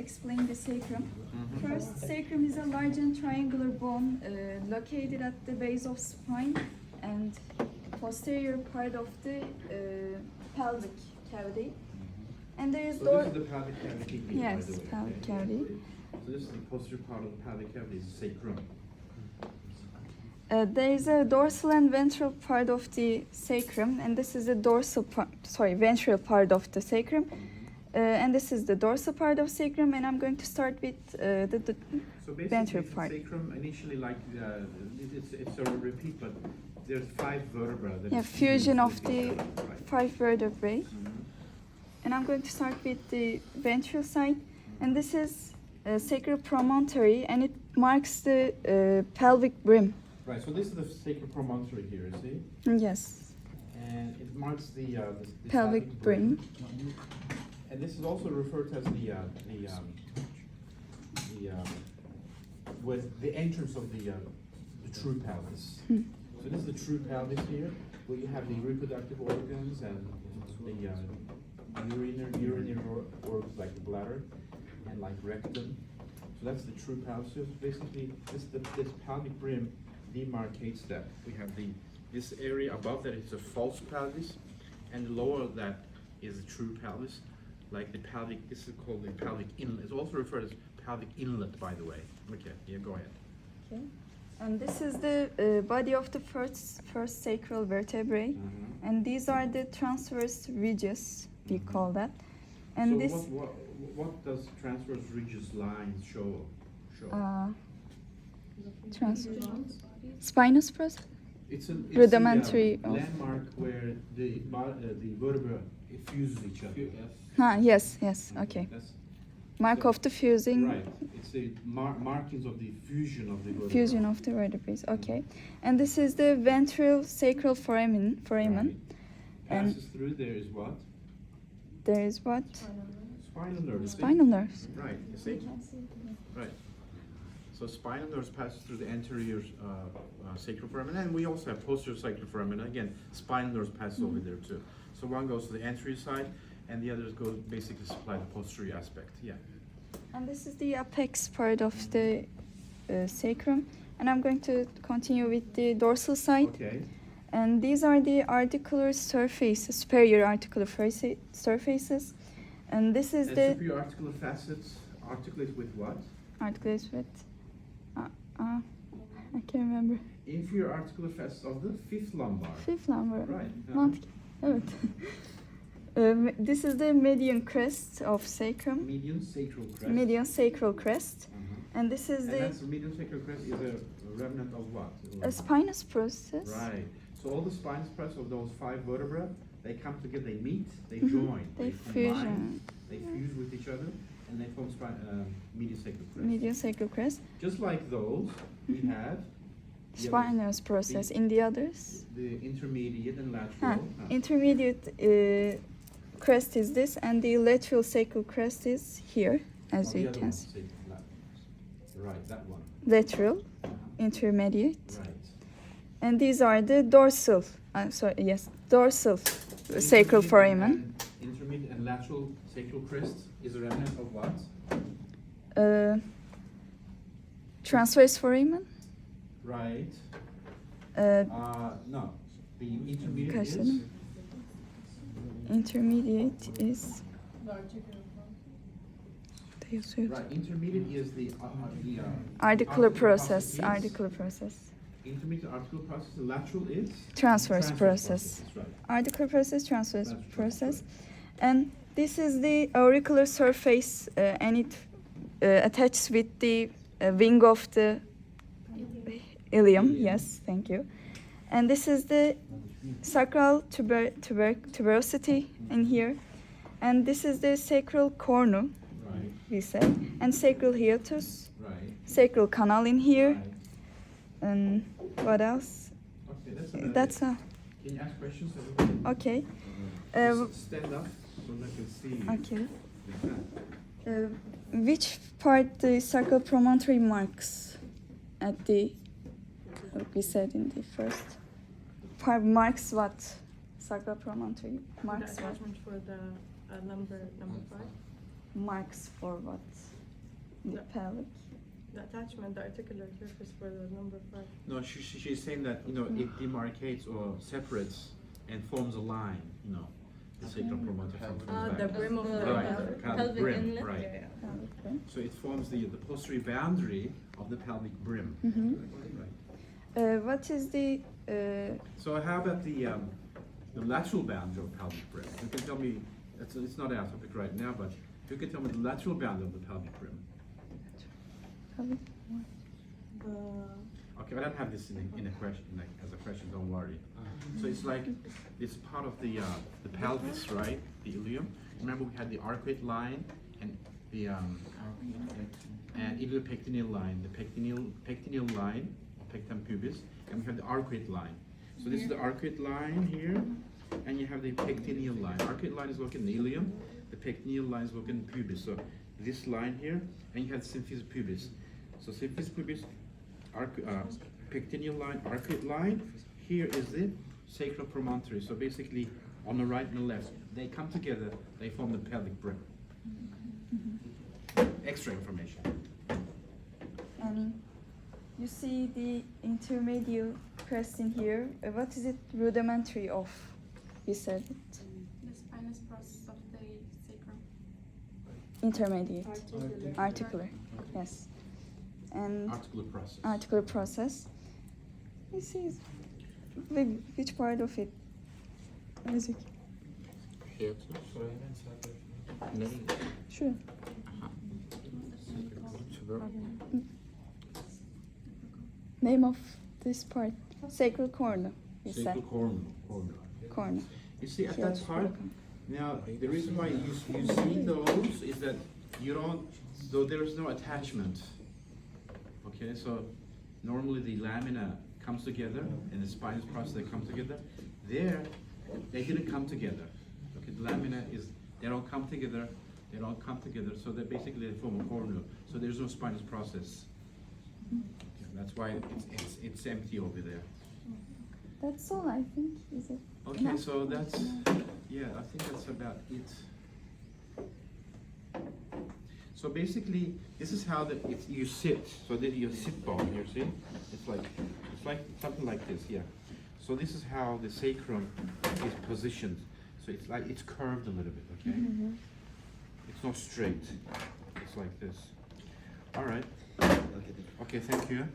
explain the sacrum. First, sacrum is a large and triangular bone located at the base of spine and posterior part of the pelvic cavity. And there is So this is the pelvic cavity here, yes, by the way. pelvic Okay. cavity. So this is the posterior part of the pelvic cavity, is the sacrum. There is a dorsal and ventral part of the sacrum, and this is the ventral part of the sacrum. And this is the dorsal part of sacrum, and I'm going to start with the So ventral basically, part. sacrum initially, like it's a repeat, but there's 5 vertebrae. That Yeah, is fusion fused of with the each other, right. 5 vertebrae. And I'm going to start with the ventral side, and this is a sacral promontory, and it marks the pelvic brim. Right. So this is the sacral promontory here, you see, Yes, and it marks the pelvic brim. And this is also referred to as the entrance of the true pelvis. So this is the true pelvis here, where you have the reproductive organs and the urinary organs like the bladder and like rectum. So that's the true pelvis. So basically, this pelvic brim demarcates that. We have this area above that is a false pelvis, and lower that is the true pelvis. Like the pelvic, this is called the pelvic inlet. It's also referred as pelvic inlet, by the way. Okay, yeah, go ahead. Okay. And this is the body of the first sacral vertebrae, and these are the transverse ridges, we call that. And so this what does transverse ridges lines show? transverse spinous process. It's rudimentary a of- landmark where the vertebra fuses each other. Yes, okay. That's Mark of the fusing. right. It's the markings of the fusion of the vertebra. Fusion of the vertebrae. Okay. And this is the ventral sacral foramen. Right. And Passes through there is what? there is what? Spinal nerves. Spinal nerves. Right. You see? Right. So spinal nerves pass through the anterior sacral foramen, and we also have posterior sacral foramen. Again, spinal nerves pass over there too. So one goes to the anterior side, and the others go basically supply the posterior aspect. Yeah. And this is the apex part of the sacrum. And I'm going to continue with the dorsal side. Okay. And these are the articular surfaces, superior articular surfaces. And this is And the superior articular facets articulate with what? articulates with. I can't remember. Inferior articular facets of the fifth lumbar. Fifth lumbar. Right. Mantık. Evet. This is the median crest of sacrum. Median sacral crest. Median sacral crest. And this is And the that's the median sacral crest is a remnant of what? spinous process. Right. So all the spinous process of those 5 vertebrae, they come together, they meet, they join, They combine, fusion. they fuse with each other, and they form median sacral crest. Median sacral crest. Just like those, we have the other- Spinous process in the others. the intermediate and lateral. Intermediate crest is this, and the lateral sacral crest is here, as the you other can one, see. Right, that one. Lateral, intermediate, Right. and these are the dorsal. Dorsal So sacral intermediate foramen. and intermediate and lateral sacral crest is a remnant of what? Transverse foramen. Right. Uh, No. The intermediate Kaçtı? is Intermediate is. right. Intermediate is the Articular process. is- Articular process. Intermediate articular process. The lateral is Transverse process. That's right. Articular process, transverse That's right, process. And this is the auricular surface, and it attaches with the wing of the ilium. Yes, thank you. And this is the sacral tuberosity in here. And this is the sacral cornu, Right. we said. And sacral hiatus, Right. sacral canal in here. Right. And what else? Okay, that's about That's it. a, Can you ask questions? Everybody? okay. Just stand up so I can see you. Okay. Yeah. Which part the sacral promontory marks at the, what we said in the first part, marks what? Sacral promontory The marks what? attachment for the number 5. Marks for what? the No. pelvic. The attachment, the articular surface for the number 5. No, she's saying that, you know, it demarcates or separates and forms a line, you know, the sacrum promontory from the The back. brim of the Right, pelvic. the pelvic Pelvic brim, inlet. right. Yeah, yeah. Pelvic brim. So it forms the posterior boundary of the pelvic brim. Mhm. Right. What is the So how about the lateral boundary of pelvic brim? You can tell me, it's not our topic right now, but you can tell me the lateral boundary of the pelvic brim. pelvic? Okay, I don't have this in a question, as a question, don't worry. So it's like, it's part of the pelvis, right? The ilium. Remember we had the arcuate line and the and iliopectineal line, the pectineal line, pectum pubis, and we have the arcuate line. So this is the arcuate line here, and you have the pectineal line. Arcuate line is located in the ilium, the pectineal line is located in the pubis. So this line here, and you have symphysis pubis. So symphysis pubis, pectineal line, arcuate line. Here is the sacral promontory. So basically, on the right and the left, they come together, they form the pelvic brim. Extra information. And you see the intermediate crest in here. What is it rudimentary of? You said it. The spinous process of the sacrum. Intermediate. Articular. Yes. And Articular process. articular process. This is which part of it? Music. Sure. Name of this part? Sacral cornu. You said. Sacral cornu. Cornu. You see, at Here, that part, okay. now, the reason why you see those is that you don't, though there is no attachment. Okay, so normally the lamina comes together and the spinous process, they come together. There, they didn't come together. Okay, the lamina is, they don't come together, so they basically form a cornu. So there's no spinous process. Okay, that's why it's empty over there. That's all, I think. Is it? Okay, enough? so that's, yeah, I think that's about it. So basically, this is how you sit. So this is your sit bone here, see? It's like something like this, yeah. So this is how the sacrum is positioned. So it's like, it's curved a little bit, okay? Mhm. It's not straight. It's like this. All right. Okay, thank you.